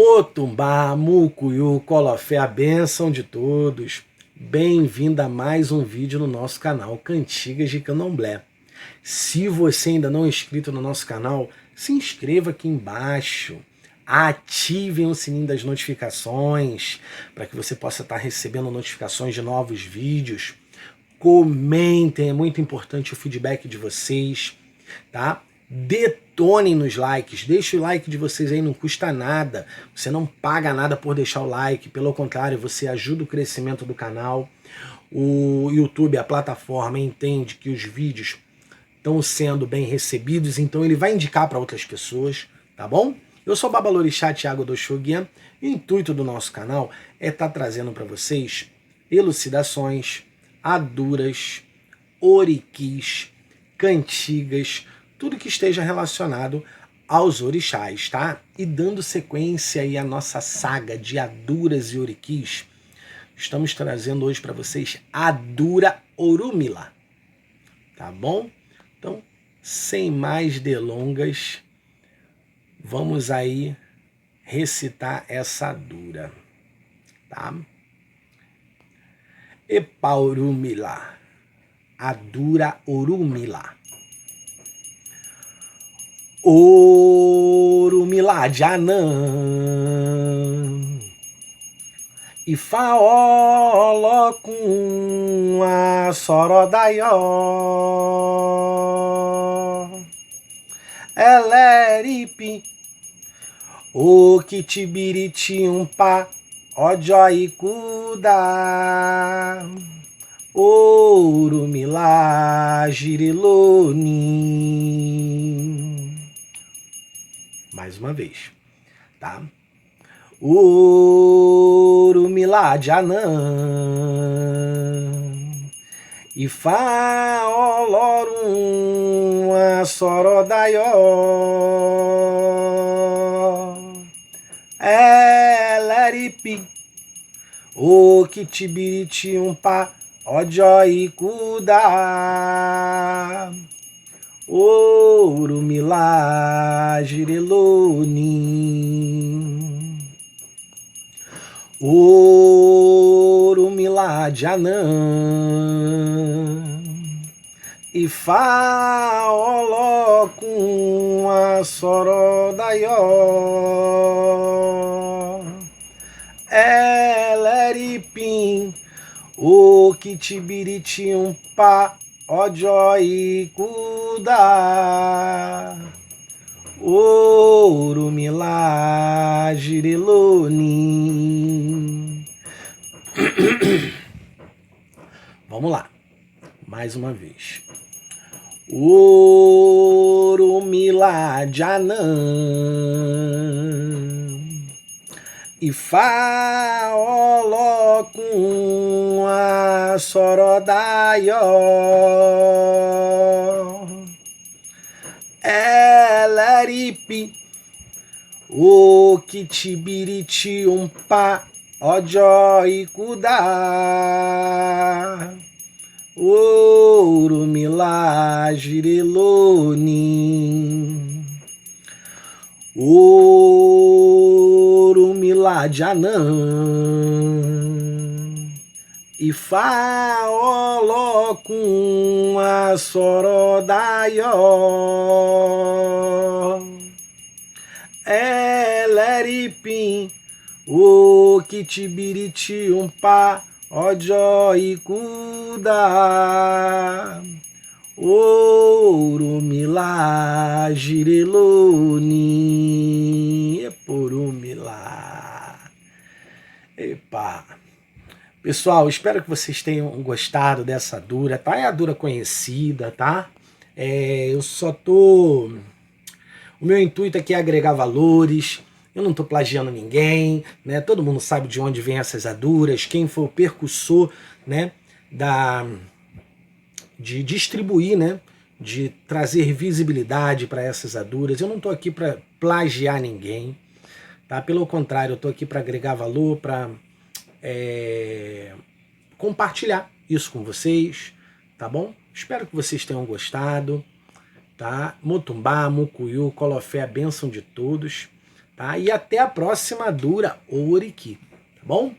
Motumbá, Mucuyu, Colofé, a bênção de todos. Bem-vindo a mais um vídeo no nosso canal Cantigas de Candomblé. Se você ainda não é inscrito no nosso canal, se inscreva aqui embaixo. Ativem o sininho das notificações para que você possa estar recebendo notificações de novos vídeos. Comentem, é muito importante o feedback de vocês, tá? Detonem nos likes, deixe o like de vocês aí, não custa nada, você não paga nada por deixar o like, pelo contrário, você ajuda o crescimento do canal. O YouTube, a plataforma, entende que os vídeos estão sendo bem recebidos, então ele vai indicar para outras pessoas, tá bom? Eu sou o Babalorixá Thiago Doxoguian, e o intuito do nosso canal é estar trazendo para vocês elucidações, aduras, oriquis, cantigas, tudo que esteja relacionado aos orixás, tá? E dando sequência aí à nossa saga de aduras e oriquis, estamos trazendo hoje para vocês Adura Orumila, tá bom? Então, sem mais delongas, vamos aí recitar essa Adura, tá? Epaurumila, Adura Orumila. Orumila de Anã Ifaolo com a Sorodaió Eleripi o Kitibiriti umpa Ojoikuda Orumila Giriloni. Mais uma vez, tá? Orumila de Anã Ifaolorum a Sorodaió Eleripi o Kitibiriti umpa Ojoikuda Orumila Giriloni. Orumila de Anã Ifaolo com a Sorodaió Eleripim o Kitibiriti umpa Ojoikuda Orumila Giriloni. Vamos lá, mais uma vez. Orumila de Anã Ifaolo com a Sorodaió Eleripi o Kitibiriti umpa Ojoikuda Orumila Giriloni. Orumila de Anã Ifaolo com a Sorodaió Eleripim o Kitibiriti umpa Ojoikuda Orumila Giriloni. Eporumila. Epa. Pessoal, espero que vocês tenham gostado dessa Adura, tá? É a Adura conhecida, tá? Eu só tô... O meu intuito aqui é agregar valores, eu não tô plagiando ninguém, né? Todo mundo sabe de onde vem essas Aduras, quem foi o percussor, né? De distribuir, né? De trazer visibilidade para essas Aduras. Eu não tô aqui para plagiar ninguém, tá? Pelo contrário, eu tô aqui para agregar valor, para compartilhar isso com vocês, tá bom? Espero que vocês tenham gostado, tá? Motumbá, Mucuyu, Colofé, a bênção de todos, tá? E até a próxima Dura Ouriqui, tá bom?